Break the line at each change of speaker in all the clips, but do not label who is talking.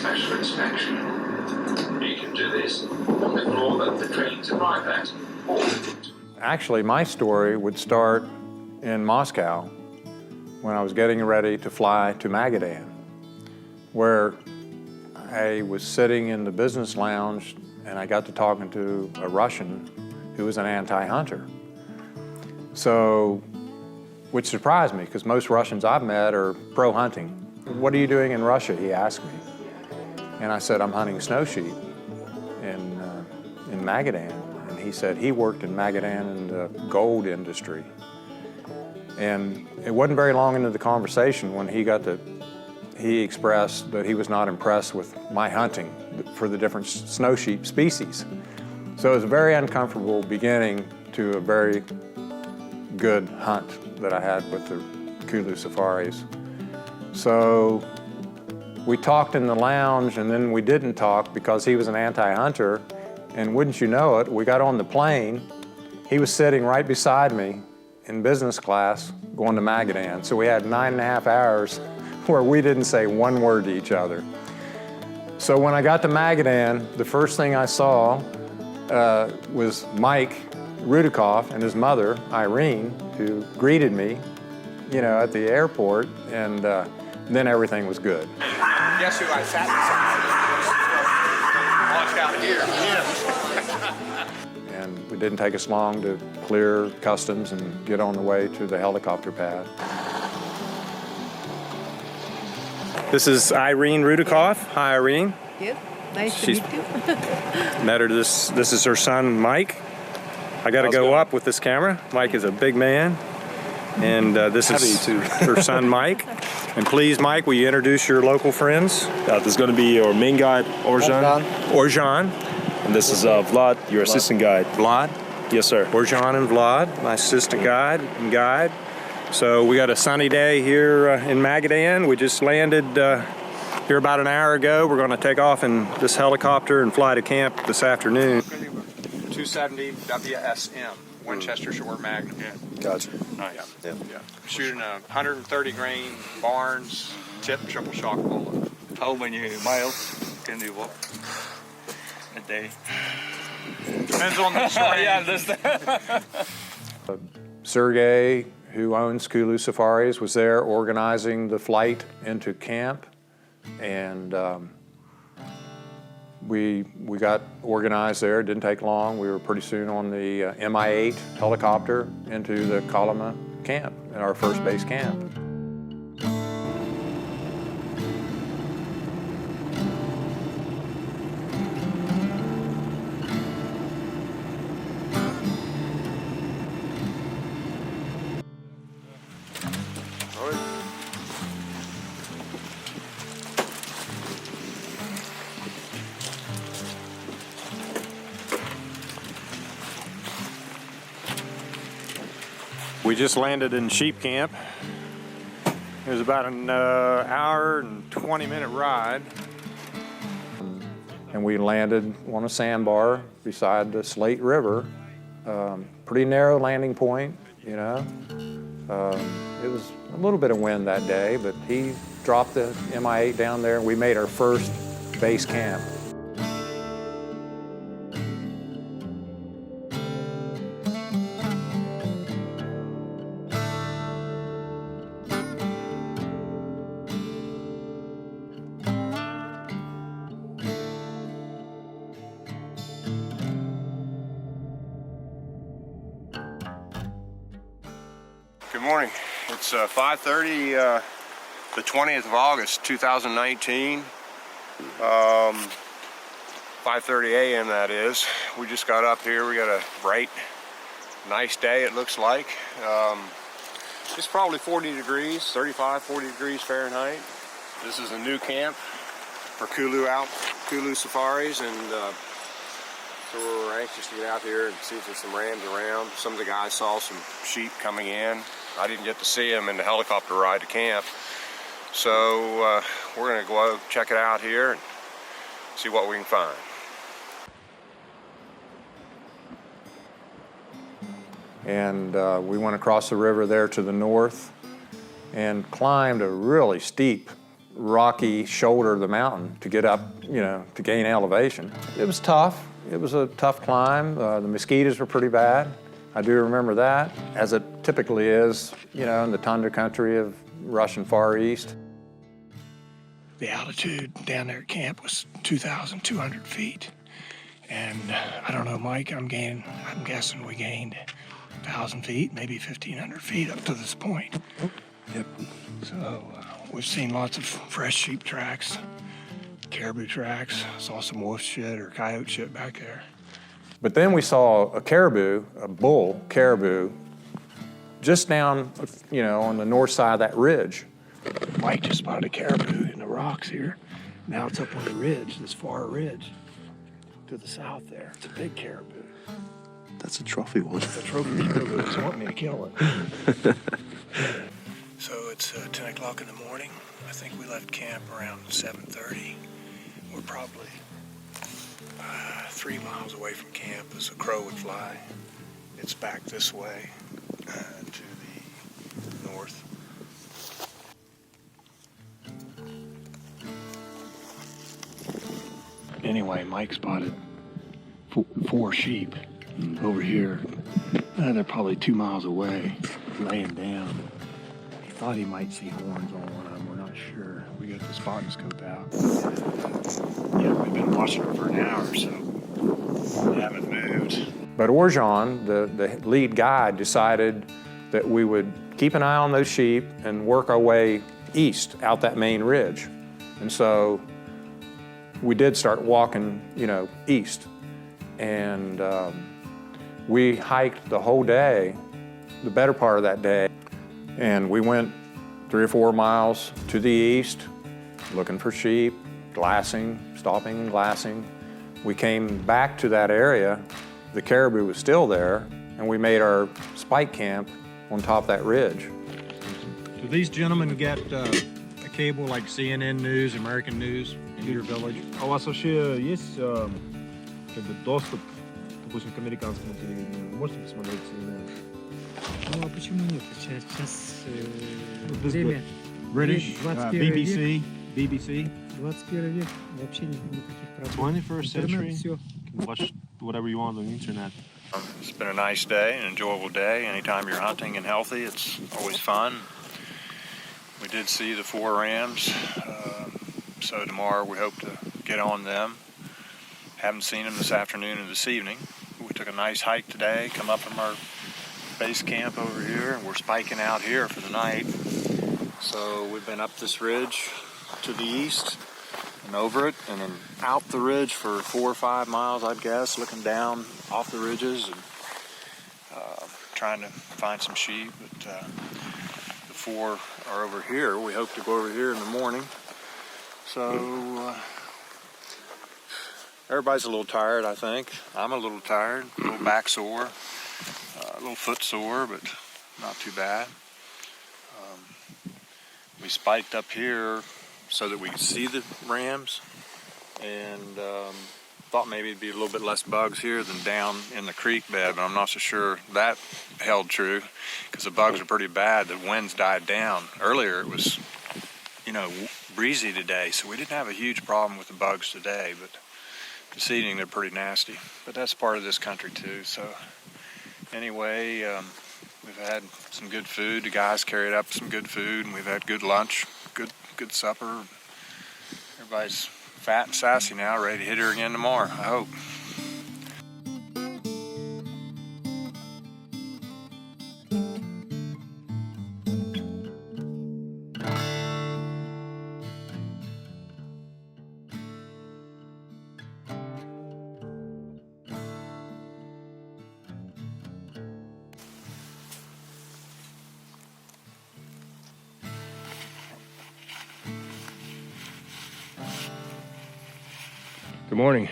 special inspection. You can do this on the floor that the trains arrive at, or...
Actually, my story would start in Moscow when I was getting ready to fly to Magadan, where I was sitting in the business lounge and I got to talking to a Russian who was an anti-hunter. So, which surprised me, because most Russians I've met are pro-hunting. What are you doing in Russia, he asked me. And I said, I'm hunting snow sheep in Magadan. And he said he worked in Magadan in the gold industry. And it wasn't very long into the conversation when he expressed that he was not impressed with my hunting for the different snow sheep species. So it was a very uncomfortable beginning to a very good hunt that I had with the Kulu Safaris. So we talked in the lounge, and then we didn't talk because he was an anti-hunter, and wouldn't you know it, we got on the plane. He was sitting right beside me in business class going to Magadan. So we had 9.5 hours where we didn't say one word to each other. So when I got to Magadan, the first thing I saw was Mike Rudikoff and his mother, Irene, who greeted me, you know, at the airport, and then everything was good.
Guess who I sat beside? Watch out here.
And it didn't take us long to clear customs and get on the way to the helicopter pad. This is Irene Rudikoff. Hi, Irene.
Yes, nice to meet you.
Met her. This is her son, Mike. I got to go up with this camera. Mike is a big man, and this is her son, Mike. And please, Mike, will you introduce your local friends?
This is going to be your main guide,
Orjan.
And this is Vlad, your assistant guide.
Vlad?
Yes, sir.
Orjan and Vlad, my assistant guide. So we got a sunny day here in Magadan. We just landed here about an hour ago. We're going to take off in this helicopter and fly to camp this afternoon. 270 WSM, Winchester Short Magnum.
Gotcha.
Nice. Yeah. Shooting a 130 grain Barnes tip triple shock bullet.
How many miles can you walk a day?
Depends on the terrain.
Yeah, I understand.
Sergey, who owns Kulu Safaris, was there organizing the flight into camp, and we got organized there. It didn't take long. We were pretty soon on the Mi-8 helicopter into the Kolyma camp, at our first base camp. We just landed in sheep camp. It was about an hour and 20-minute ride. And we landed on a sandbar beside the Slate River. Pretty narrow landing point, you know. It was a little bit of wind that day, but he dropped the Mi-8 down there and we made our first base camp.
Good morning. It's 5:30, the 20th of August, 2019. 5:30 a.m. that is. We just got up here. We got a bright, nice day, it looks like. It's probably 40 degrees, 35, 40 degrees Fahrenheit. This is a new camp for Kulu Safaris, and so we're anxious to get out here and see if there's some rams around. Some of the guys saw some sheep coming in. I didn't get to see them in the helicopter ride to camp. So we're gonna go check it out here and see what we can find. And we went across the river there to the north and climbed a really steep
rocky shoulder of the mountain to get up, to gain elevation. It was tough. It was a tough climb. The mosquitoes were pretty bad. I do remember that, as it typically is, in the tundra country of Russian Far East.
The altitude down there at camp was 2,200 feet. And I don't know, Mike, I'm guessing we gained 1,000 feet, maybe 1,500 feet up to this point.
Yep.
So we've seen lots of fresh sheep tracks, caribou tracks, saw some wolf shit or coyote shit back there.
But then we saw a caribou, a bull caribou, just down, on the north side of that ridge.
Mike just spotted a caribou in the rocks here. Now it's up on the ridge, this far ridge to the south there. It's a big caribou.
That's a trophy one.
It's a trophy caribou. It's wanting me to kill it. So it's 10 o'clock in the morning. I think we left camp around 7:30. We're probably 3 miles away from camp as a crow would fly. It's back this way to the north. Anyway, Mike spotted 4 sheep over here. They're probably 2 miles away, laying down. He thought he might see horns on one of them. We're not sure. We got the spotting scope out. Yeah, we've been watching them for an hour, so we haven't moved.
But Orjan, the lead guide, decided that we would keep an eye on those sheep and work our way east out that main ridge. And so we did start walking, east. And we hiked the whole day, the better part of that day. And we went 3 or 4 miles to the east, looking for sheep, glassing, stopping and glassing. We came back to that area. The caribou was still there, and we made our spike camp on top of that ridge.
Do these gentlemen get a cable like CNN News, American News in your village?
А у вас вообще есть доступ, допустим, к американскому телевидению? Вы можете посмотреть CNN?
Ну а почему нет? Сейчас
This
время
British,
21
BBC.
21 век, вообще никаких проблем.
21st century.
Интернет, все.
You can watch whatever you want on the internet.
It's been a nice day, an enjoyable day. Anytime you're hunting and healthy, it's always fun. We did see the 4 rams, so tomorrow we hope to get on them. Haven't seen them this afternoon and this evening. We took a nice hike today, come up from our base camp over here, and we're spiking out here for the night. So we've been up this ridge to the east and over it, and then out the ridge for 4 or 5 miles, I'd guess, looking down off the ridges and trying to find some sheep. But the 4 are over here. We hope to go over here in the morning. So everybody's a little tired, I think. I'm a little tired, a little back sore, a little foot sore, but not too bad. We spiked up here so that we could see the rams, and thought maybe it'd be a little bit less bugs here than down in the creek bed, but I'm not so sure that held true, because the bugs are pretty bad. The winds died down. Earlier it was, breezy today, so we didn't have a huge problem with the bugs today, but this evening they're pretty nasty. But that's part of this country too. So anyway, we've had some good food. The guys carried up some good food, and we've had good lunch, good supper. Everybody's fat and sassy now, ready to hit her again tomorrow, I hope.
Good morning.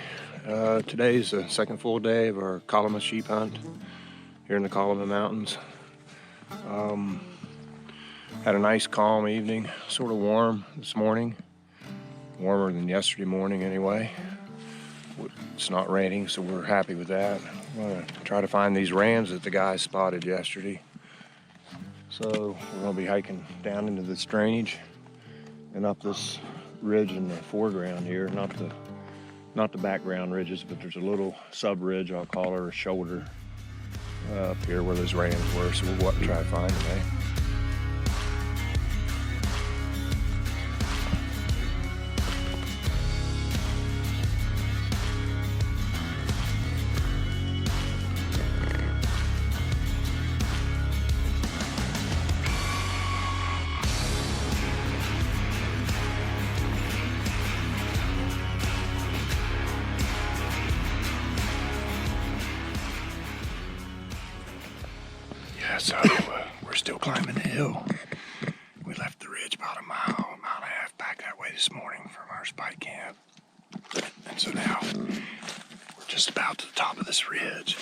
Today's the second full day of our Kolyma sheep hunt here in the Kolyma Mountains. Had a nice calm evening, sort of warm this morning. Warmer than yesterday morning anyway. It's not raining, so we're happy with that. I'm gonna try to find these rams that the guys spotted yesterday. So we're gonna be hiking down into this drainage
and up this ridge in the foreground here, not the background ridges, but there's a little sub-ridge, I'll call her a shoulder, up here where those rams were, so we'll go up and try to find them, eh? Yeah, so we're still climbing the hill. We left the ridge about a mile and a half back that way this morning from our spike camp. And so now we're just about to the top of this ridge.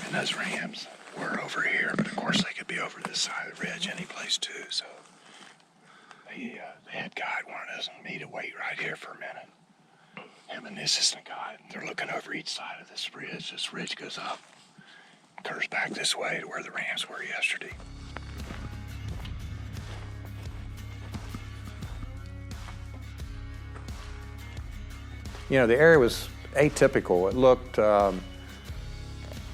And those rams were over here, but of course they could be over this side of the ridge any place too. So the head guide wanted me to wait right here for a minute. Him and the assistant guide, they're looking over each side of this ridge. This ridge goes up, curves back this way to where the rams were yesterday.
You know, the area was atypical. It looked,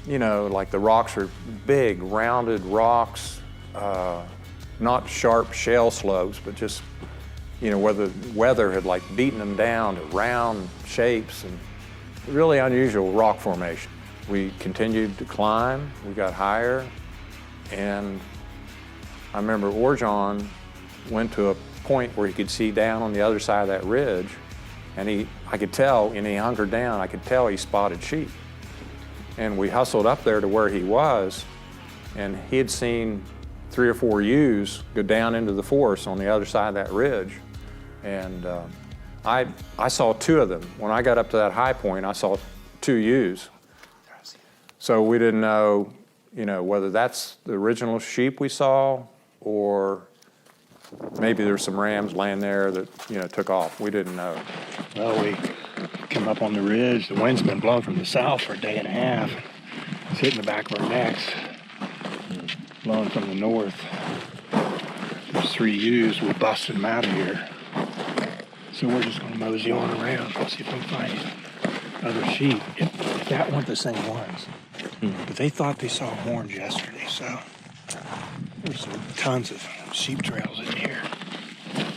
you know, like the rocks are big, rounded rocks, not sharp shale slopes, but just, you know, where the weather had like beaten them down to round shapes and really unusual rock formation. We continued to climb, we got higher, and I remember Orjon went to a point where he could see down on the other side of that ridge, and I could tell, and he hunkered down, I could tell he spotted sheep. And we hustled up there to where he was, and he had seen 3 or 4 ewes go down into the forest on the other side of that ridge. And I saw 2 of them. When I got up to that high point, I saw 2 ewes. So we didn't know, you know, whether that's the original sheep we saw or maybe there's some rams laying there that, you know, took off. We didn't know.
Well, we came up on the ridge. The wind's been blowing from the south for a day and a half. It's hitting the back of our necks, blowing from the north. There's 3 ewes. We're busting them out of here. So we're just going to mosey on around and see if we can find other sheep. If that weren't the same ones. But they thought they saw horns yesterday, so there's tons of sheep trails in here.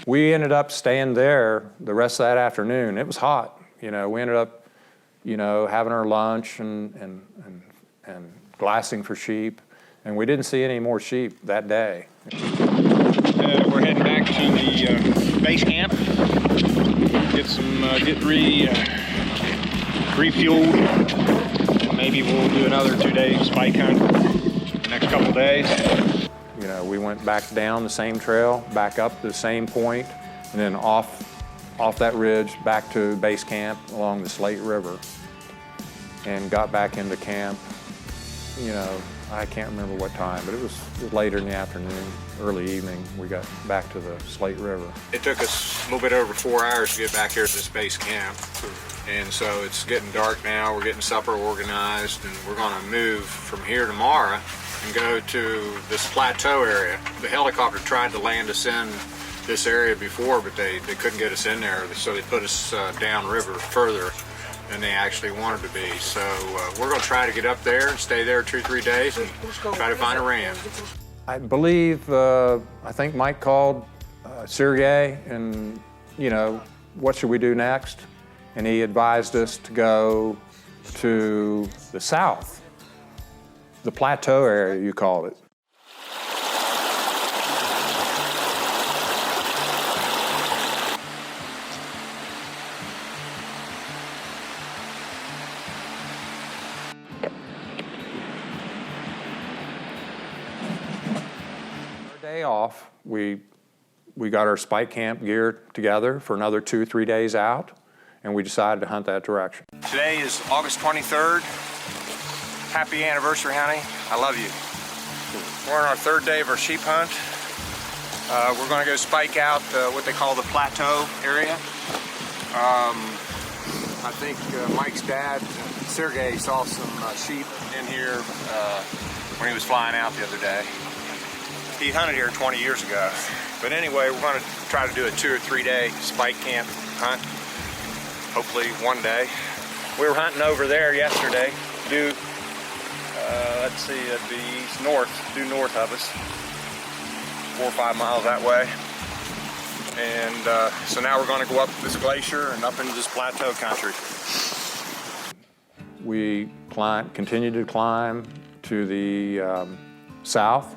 We ended up staying there the rest of that afternoon. It was hot. You know, we ended up, you know, having our lunch and glassing for sheep, and we didn't see any more sheep that day.
We're heading back to the base camp. Get refueled. Maybe we'll do another 2-day spike hunt the next couple days.
You know, we went back down the same trail, back up the same point, and then off that ridge back to base camp along the Slate River, and got back into camp. You know, I can't remember what time, but it was later in the afternoon, early evening. We got back to the Slate River.
It took us a little bit over 4 hours to get back here to this base camp. And so it's getting dark now, we're getting supper organized, and we're gonna move from here tomorrow and go to this plateau area. The helicopter tried to land us in this area before, but they couldn't get us in there, so they put us downriver further than they actually wanted to be. So we're gonna try to get up there and stay there 2 or 3 days and try to find a ram.
I believe, I think Mike called Sergey and, you know, what should we do next? And he advised us to go to the south, the plateau area, you called it. Our day off, we got our spike camp gear together for another 2 or 3 days out, and we decided to hunt that direction.
Today is August 23rd. Happy anniversary, honey. I love you. We're on our 3rd day of our sheep hunt. We're gonna go spike out what they call the plateau area. I think Mike's dad, Sergey, saw some sheep in here when he was flying out the other day. He hunted here 20 years ago. But anyway, we're going to try to do a 2 or 3 day spike camp hunt. Hopefully one day. We were hunting over there yesterday, due, let's see, it'd be due north of us, 4 or 5 miles that way. And so now we're going to go up this glacier and up into this plateau country.
We continued to climb to the south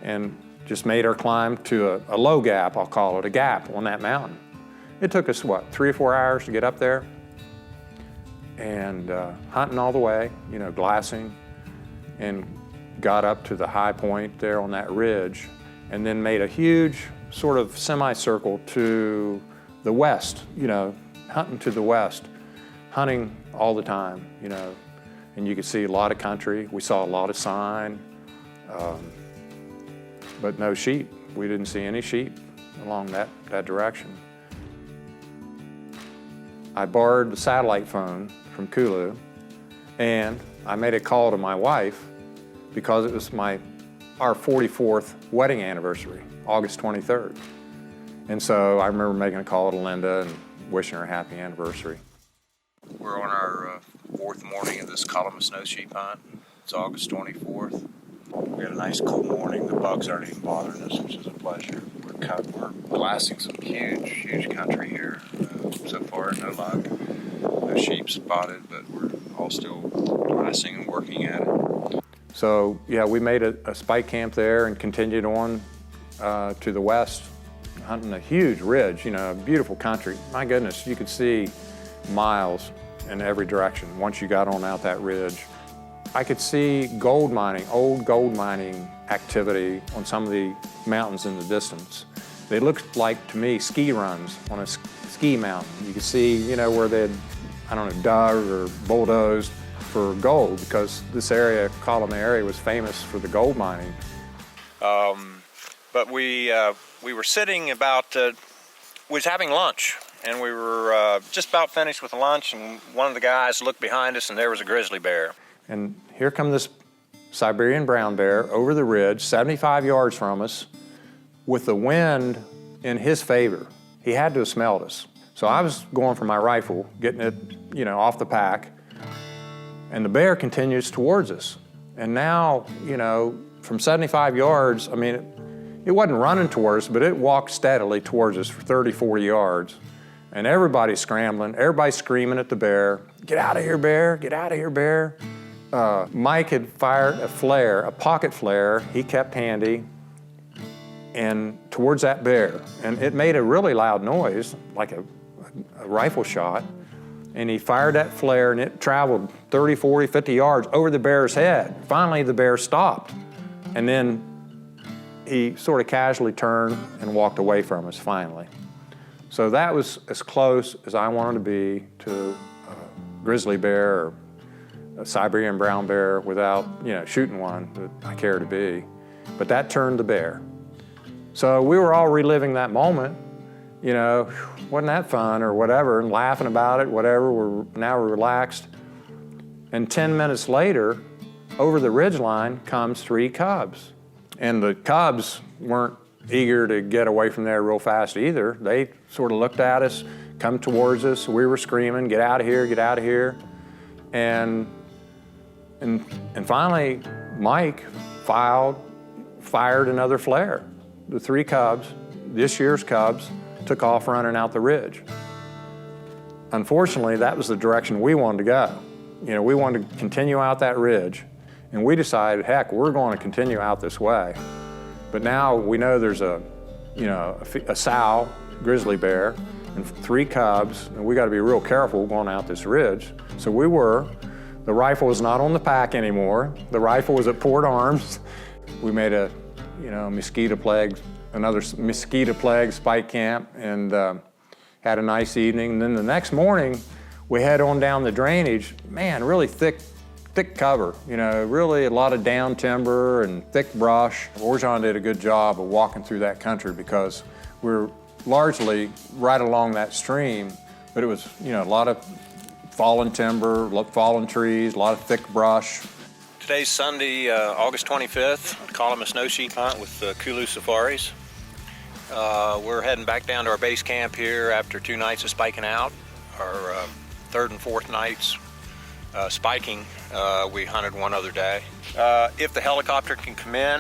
and just made our climb to a low gap, I'll call it, a gap on that mountain. It took us, what, 3 or 4 hours to get up there? And hunting all the way, you know, glassing, and got up to the high point there on that ridge, and then made a huge sort of semicircle to the west, you know, hunting to the west, hunting all the time, you know, and you could see a lot of country. We saw a lot of sign, but no sheep. We didn't see any sheep along that direction. I borrowed the satellite phone from Kulu, and I made a call to my wife because it was our 44th wedding anniversary, August 23rd. And so I remember making a call to Linda and wishing her a happy anniversary. We're on our 4th morning of this Kolyma snow sheep hunt. It's August 24th. We had a nice cool morning. The bugs aren't even bothering us, which is a pleasure. We're glassing some huge country here. So far, no luck. No sheep spotted, but we're all still glassing and working at it. So yeah, we made a spike camp there and continued on to the west, hunting a huge ridge, you know, beautiful country. My goodness, you could see miles in every direction once you got on out that ridge. I could see gold mining, old gold mining activity on some of the mountains in the distance. They looked like, to me, ski runs on a ski mountain. You could see, you know, where they'd, I don't know, dug or bulldozed for gold, because this area, Kolyma area, was famous for the gold mining. But we were sitting about, we was having lunch, and we were just about finished with the lunch, and one of the guys looked behind us, and there was a grizzly bear. And here come this Siberian brown bear over the ridge, 75 yards from us, with the wind in his favor. He had to have smelled us. So I was going for my rifle, getting it, you know, off the pack, and the bear continues towards us. And now, you know, from 75 yards, I mean, it wasn't running towards us, but it walked steadily towards us for 30, 40 yards. And everybody's scrambling, everybody's screaming at the bear, "Get out of here, bear, get out of here, bear." Mike had fired a flare, a pocket flare, he kept handy, and towards that bear. And it made a really loud noise, like a rifle shot. And he fired that flare, and it traveled 30, 40, 50 yards over the bear's head. Finally, the bear stopped. And then he sort of casually turned and walked away from us, finally. So that was as close as I wanted to be to a grizzly bear or a Siberian brown bear without, you know, shooting one that I care to be. But that turned the bear. So we were all reliving that moment, you know, wasn't that fun or whatever, and laughing about it, whatever, now we're relaxed. And 10 minutes later, over the ridgeline comes 3 cubs. And the cubs weren't eager to get away from there real fast either. They sort of looked at us, come towards us. We were screaming, "Get out of here, get out of here." And finally, Mike fired another flare. The 3 cubs, this year's cubs, took off running out the ridge. Unfortunately, that was the direction we wanted to go. You know, we wanted to continue out that ridge, and we decided, heck, we're going to continue out this way. But now we know there's a sow grizzly bear and 3 cubs, and we got to be real careful going out this ridge. So we were. The rifle was not on the pack anymore. The rifle was at port arms. We made another mosquito plague spike camp, and had a nice evening. And then the next morning, we head on down the drainage. Man, really thick cover, you know, really a lot of down timber and thick brush. Orjan did a good job of walking through that country because we're largely right along that stream, but it was, you know, a lot of fallen timber, fallen trees, a lot of thick brush. Today's Sunday, August 25th, Kolyma snow sheep hunt with Kulu Safaris. We're heading back down to our base camp here after 2 nights of spiking out. Our third and fourth nights spiking, we hunted one other day. If the helicopter can come in,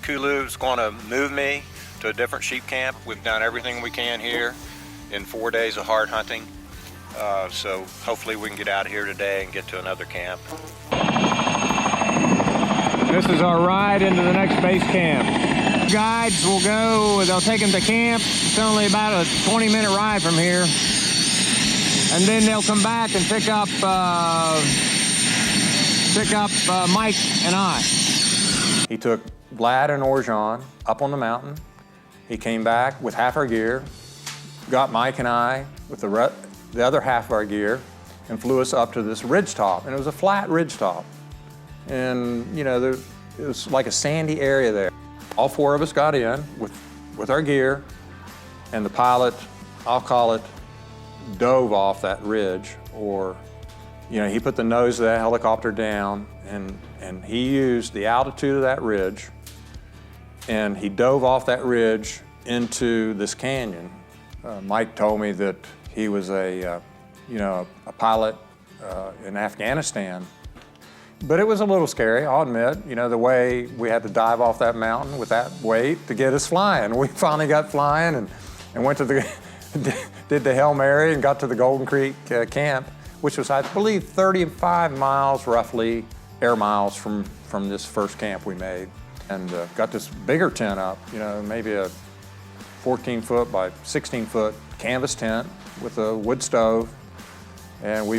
Kulu's going to move me to a different sheep camp. We've done everything we can here in 4 days of hard hunting. So hopefully we can get out of here today and get to another camp. This is our ride into the next base camp. Guides will go, they'll take them to camp. It's only about a 20-minute ride from here. And then they'll come back and pick up Mike and I. He took Vlad and Orjan up on the mountain. He came back with half our gear, got Mike and I with the other half of our gear, and flew us up to this ridge top. And it was a flat ridge top. And you know, it was like a sandy area there. All 4 of us got in with our gear, and the pilot, I'll call it, dove off that ridge, or you know, he put the nose of that helicopter down, and he used the altitude of that ridge, and he dove off that ridge into this canyon. Mike told me that he was a pilot in Afghanistan. But it was a little scary, I'll admit, you know, the way we had to dive off that mountain with that weight to get us flying. We finally got flying and went to did the Hail Mary and got to the Golden Creek camp, which was, I believe, 35 miles roughly, air miles from this first camp we made. And got this bigger tent up, you know, maybe a 14-foot by 16-foot canvas tent with a wood stove. And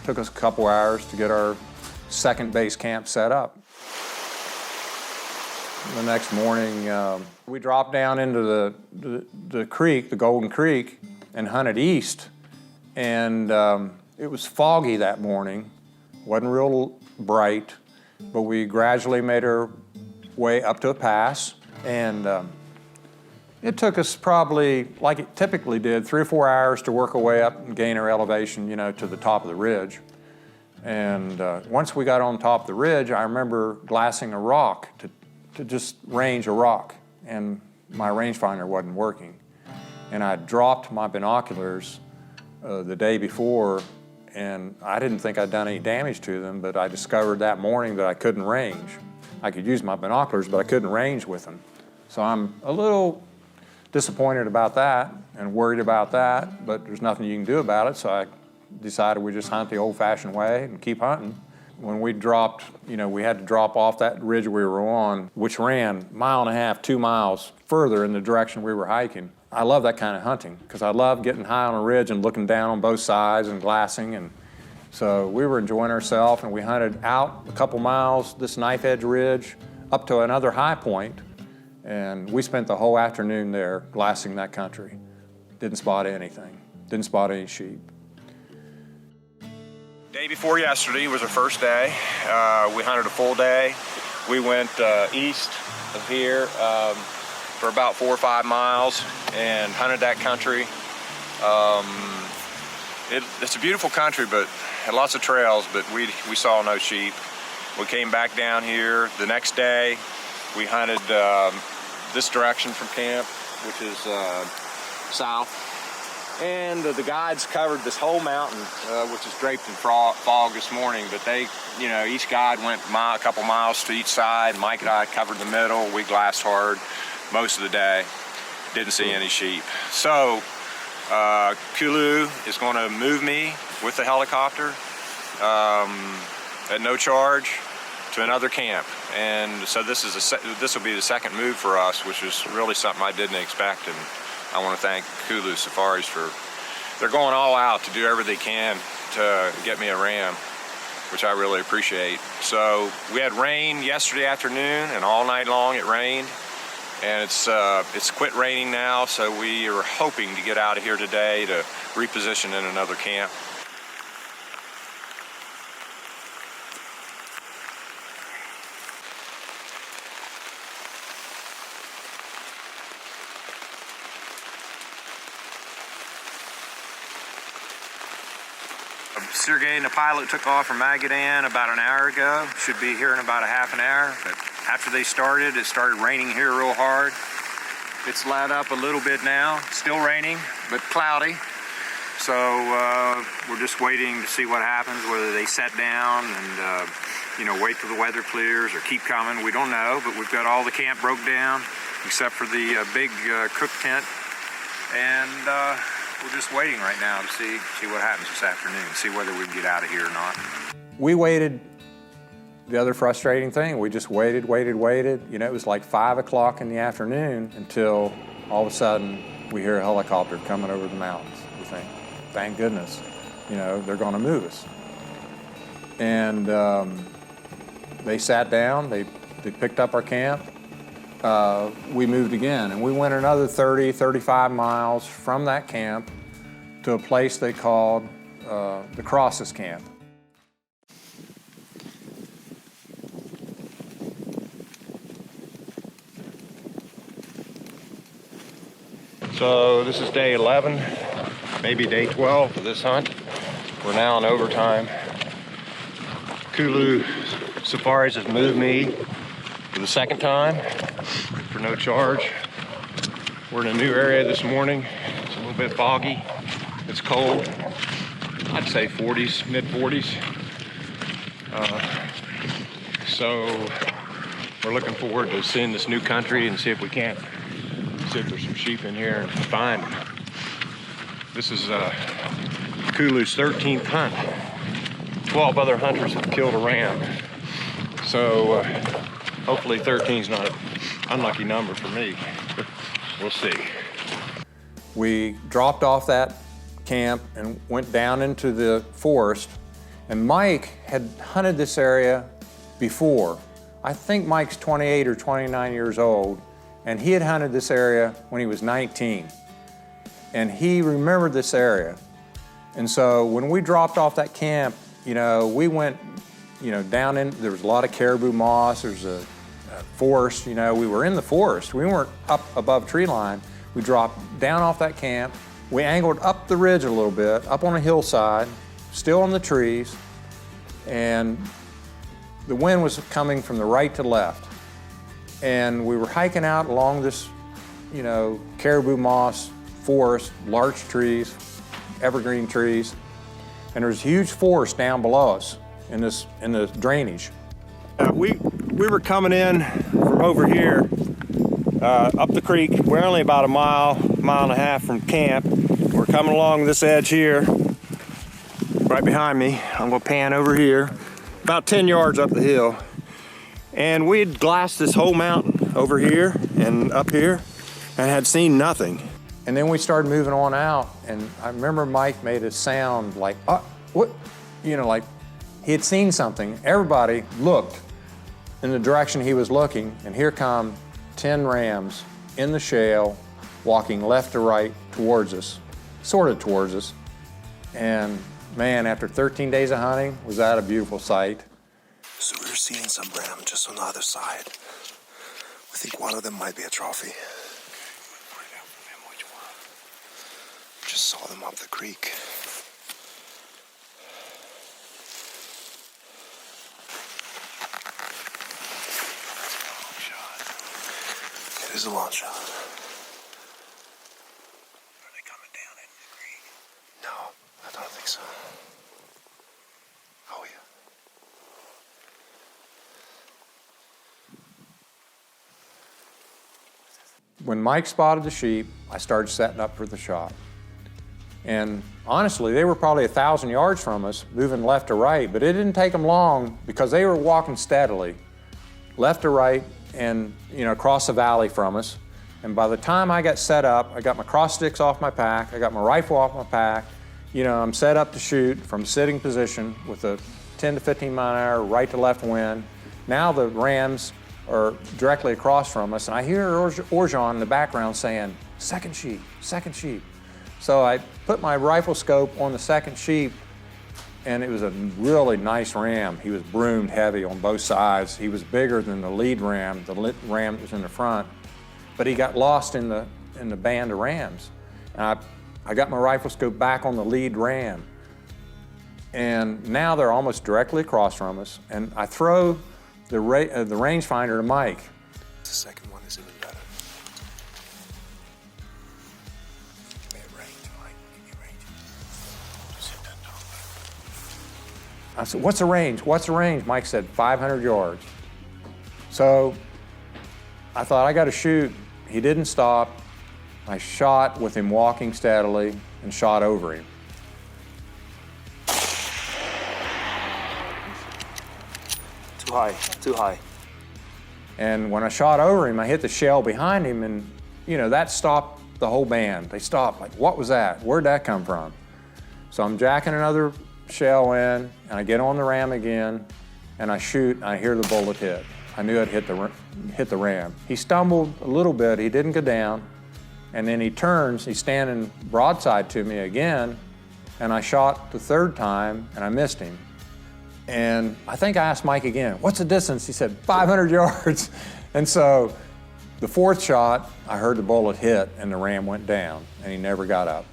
took us a couple hours to get our second base camp set up. The next morning, we dropped down into the creek, the Golden Creek, and hunted east. And it was foggy that morning, wasn't real bright, but we gradually made our way up to a pass. And it took us probably, like it typically did, 3 or 4 hours to work our way up and gain our elevation, you know, to the top of the ridge. And once we got on top of the ridge, I remember glassing a rock to just range a rock, and my rangefinder wasn't working. And I dropped my binoculars the day before, and I didn't think I'd done any damage to them, but I discovered that morning that I couldn't range. I could use my binoculars, but I couldn't range with them. So I'm a little disappointed about that and worried about that, but there's nothing you can do about it, so I decided we'd just hunt the old-fashioned way and keep hunting. When we dropped, you know, we had to drop off that ridge we were on, which ran 1.5 miles, 2 miles further in the direction we were hiking. I love that kind of hunting because I love getting high on a ridge and looking down on both sides and glassing. And so we were enjoying ourselves, and we hunted out a couple miles this knife edge ridge up to another high point, and we spent the whole afternoon there glassing that country. Didn't spot anything, didn't spot any sheep. Day before yesterday was our first day. We hunted a full day. We went east of here for about 4 or 5 miles and hunted that country. It's a beautiful country, but had lots of trails, but we saw no sheep. We came back down here the next day. We hunted this direction from camp, which is south. And the guides covered this whole mountain, which is draped in fog this morning, but they, you know, each guide went a couple miles to each side. Mike and I covered the middle. We glassed hard most of the day. Didn't see any sheep. So Kulu is going to move me with the helicopter at no charge to another camp. And so this will be the second move for us, which is really something I didn't expect. And I want to thank Kulu Safaris they're going all out to do everything they can to get me a ram, which I really appreciate. So we had rain yesterday afternoon, and all night long it rained, and it's quit raining now, so we are hoping to get out of here today to reposition in another camp.
Sergey and the pilot took off from Magadan about an hour ago. Should be here in about a half an hour. But after they started, it started raining here real hard. It's let up a little bit now. Still raining, but cloudy. So we're just waiting to see what happens, whether they set down and wait till the weather clears or keep coming. We don't know, but we've got all the camp broke down except for the big cook tent. And we're just waiting right now to see what happens this afternoon, see whether we can get out of here or not.
We waited. The other frustrating thing, we just waited. It was like 5 o'clock in the afternoon until all of a sudden we hear a helicopter coming over the mountains. We think, thank goodness, they're gonna move us. And they sat down, they picked up our camp. We moved again, and we went another 30, 35 miles from that camp to a place they called the Crosses Camp.
So this is day 11, maybe day 12 of this hunt. We're now in overtime. Kulu Safaris has moved me for the second time for no charge. We're in a new area this morning. It's a little bit foggy. It's cold. I'd say 40s, mid 40s. So we're looking forward to seeing this new country and see if there's some sheep in here and find them. This is Kulu's 13th hunt. 12 other hunters have killed a ram. So hopefully 13's not an unlucky number for me. We'll see.
We dropped off that camp and went down into the forest, and Mike had hunted this area before. I think Mike's 28 or 29 years old, and he had hunted this area when he was 19. And he remembered this area. And so when we dropped off that camp, we went, down in, there was a lot of caribou moss, there's a forest, we were in the forest. We weren't up above tree line. We dropped down off that camp. We angled up the ridge a little bit, up on a hillside, still in the trees, and the wind was coming from the right to left. And we were hiking out along this, caribou moss forest, large trees, evergreen trees, and there's a huge forest down below us in the drainage.
We were coming in from over here, up the creek. We're only about a mile and a half from camp. We're coming along this edge here, right behind me. I'm gonna pan over here, about 10 yards up the hill. And we'd glassed this whole mountain over here and up here and had seen nothing.
And then we started moving on out, and I remember Mike made a sound like, what? Like he had seen something. Everybody looked in the direction he was looking, and here come 10 rams in the shale, walking left to right towards us, sort of towards us. And man, after 13 days of hunting, was that a beautiful sight.
So we're seeing some ram just on the other side. We think one of them might be a trophy. Find out from him which one. Just saw them up the creek. It is a long shot. Are they coming down into the creek? No, I don't think so. Oh, yeah.
When Mike spotted the sheep, I started setting up for the shot. And honestly, they were probably 1,000 yards from us, moving left to right, but it didn't take them long because they were walking steadily, left to right, and across the valley from us. And by the time I got set up, I got my cross sticks off my pack, I got my rifle off my pack, I'm set up to shoot from sitting position with a 10 to 15 mile an hour right to left wind. Now the rams are directly across from us, and I hear Orjan in the background saying, second sheep, second sheep. So I put my rifle scope on the second sheep, and it was a really nice ram. He was broomed heavy on both sides. He was bigger than the lead ram, the ram that was in the front, but he got lost in the band of rams. And I got my rifle scope back on the lead ram, And now they're almost directly across from us, and I throw the rangefinder to Mike.
The second one is even better. Give me a range, Mike. Give me a range. Just hit that top.
I said, what's the range? What's the range? Mike said, 500 yards. So I thought, I got to shoot. He didn't stop. I shot with him walking steadily and shot over him.
Too high, too high.
And when I shot over him, I hit the shell behind him, and you know, that stopped the whole band. They stopped, like, what was that? Where'd that come from? So I'm jacking another shell in, and I get on the ram again, and I shoot, and I hear the bullet hit. I knew it hit the ram. He stumbled a little bit, he didn't go down, and then he turns, he's standing broadside to me again, and I shot the third time, and I missed him. And I think I asked Mike again, what's the distance? He said, 500 yards. And so the fourth shot, I heard the bullet hit, and the ram went down, and he never got up.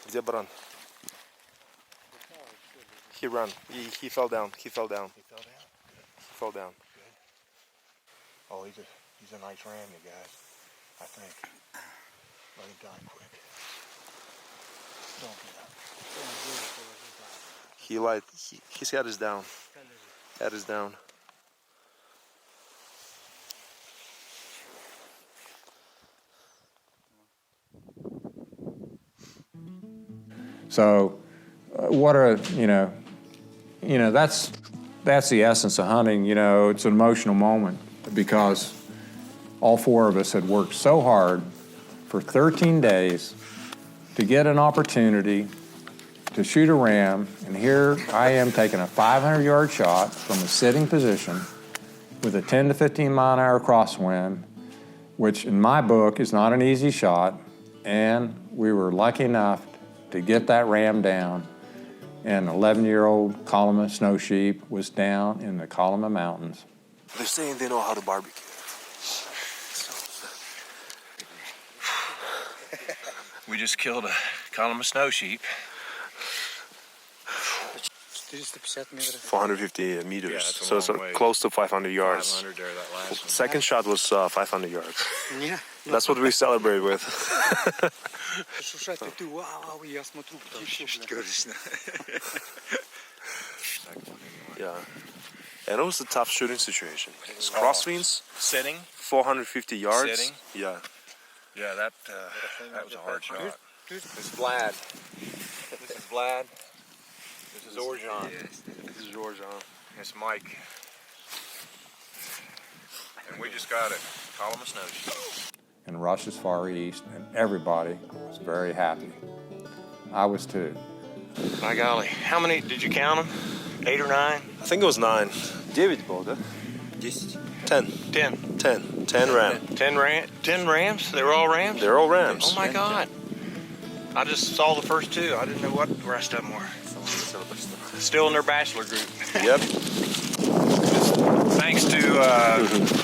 Где баран? He ran. He fell down. He fell down. He fell down? He fell down.
Good. Oh, he's a nice ram, you guys. I think. Let him die quick. Don't get up.
His head is down. Head is down.
So what are, you know, that's the essence of hunting. You know, it's an emotional moment because all four of us had worked so hard for 13 days to get an opportunity to shoot a ram, and here I am taking a 500-yard shot from a sitting position with a 10 to 15 mile an hour crosswind, which in my book is not an easy shot, and we were lucky enough to get that ram down. An 11-year-old Kolyma snow sheep was down in the Kolyma Mountains.
They're saying they know how to barbecue.
We just killed a Kolyma snow sheep.
450 meters,
Yeah, it's a
so it's
long way.
close to 500 yards.
500 there, that last one.
Second shot was 500 yards.
Yeah.
That's what we celebrate with. Yeah, and it was a tough shooting situation. It's crosswinds,
Sitting.
450 yards.
Sitting.
Yeah.
Yeah, that was a hard shot.
This is Vlad. This is Vlad. This is Orjan.
This is Orjan.
It's Mike. And we just got it. Kolyma snow sheep.
In Russia's Far East, and everybody was very happy. I was too.
My golly. How many, did you count them? 8 or 9?
I think it was 9. 9 было, да? 10. 10 ram.
10 rams? They were all rams?
They're all rams.
Oh my God. I just saw the first 2. I didn't know what the rest of them were. Still in their bachelor group.
Yep.
Thanks to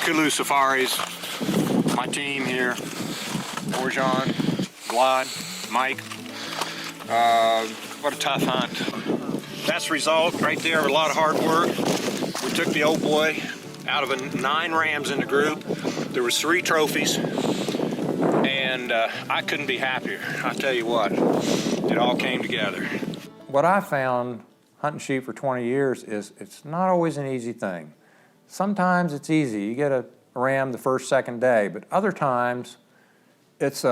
Kulu Safaris, my team here, Orjan, Vlad, Mike. What a tough hunt. That's the result right there of a lot of hard work. We took the old boy out of 9 rams in the group. There was 3 trophies, and I couldn't be happier. I tell you what, it all came together.
What I found hunting sheep for 20 years is it's not always an easy thing. Sometimes it's easy. You get a ram the first, second day, but other times it's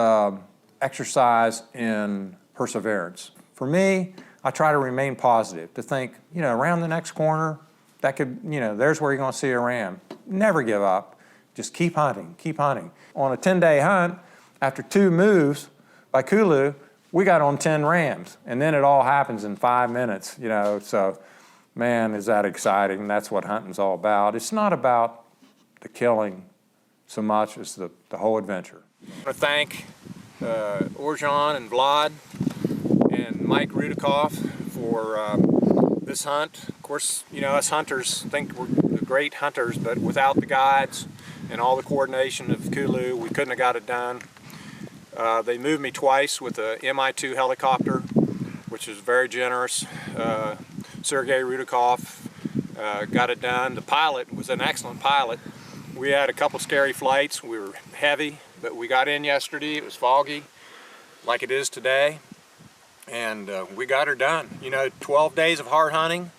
exercise in perseverance. For me, I try to remain positive, to think, you know, around the next corner, that could, you know, there's where you're going to see a ram. Never give up. Just keep hunting, keep hunting. On a 10-day hunt, after 2 moves by Kulu, we got on 10 rams, and then it all happens in 5 minutes, you know, so man, is that exciting. That's what hunting's all about. It's not about the killing so much as the whole adventure. I want to thank Orjan and Vlad and Mike Rudikoff for this hunt. Of course, you know, us hunters think we're the great hunters, but without the guides and all the coordination of Kulu, we couldn't have got it done. They moved me twice with a Mi-2 helicopter which is very generous. Sergei Rudakov got it done. The pilot was an excellent pilot. We had a couple scary flights. We were heavy, but we got in yesterday. It was foggy, like it is today, and we got her done. You know, 12 days of hard hunting,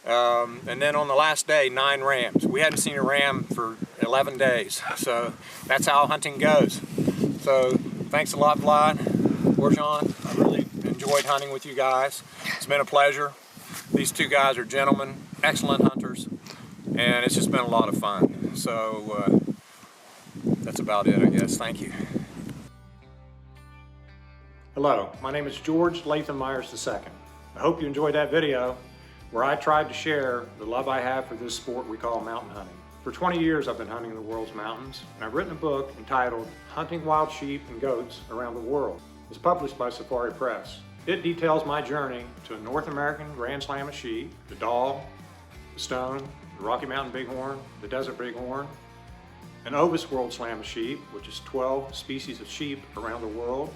and then on the last day, 9 rams. We hadn't seen a ram for 11 days, so that's how hunting goes. So thanks a lot, Vlad, Borjan. I really enjoyed hunting with you guys. It's been a pleasure. These two guys are gentlemen, excellent hunters, and it's just been a lot of fun. So that's about it, I guess. Thank you. Hello, my name is George Latham Myers II. I hope you enjoyed that video where I tried to share the love I have for this sport we call mountain hunting. For 20 years I've been hunting the world's mountains, and I've written a book entitled Hunting Wild Sheep and Goats Around the World. It's published by Safari Press. It details my journey to a North American Grand Slam of sheep, the Dall, the Stone, the Rocky Mountain Bighorn, the Desert Bighorn, an Ovis World Slam of sheep, which is 12 species of sheep around the world,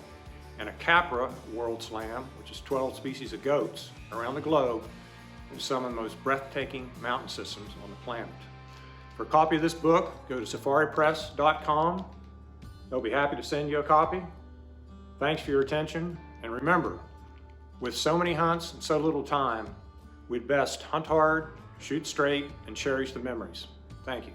and a Capra World Slam, which is 12 species of goats around the globe in some of the most breathtaking mountain systems on the planet. For a copy of this book, go to safaripress.com. They'll be happy to send you a copy. Thanks for your attention, and remember, with so many hunts and so little time, we'd best hunt hard, shoot straight, and cherish the memories. Thank you.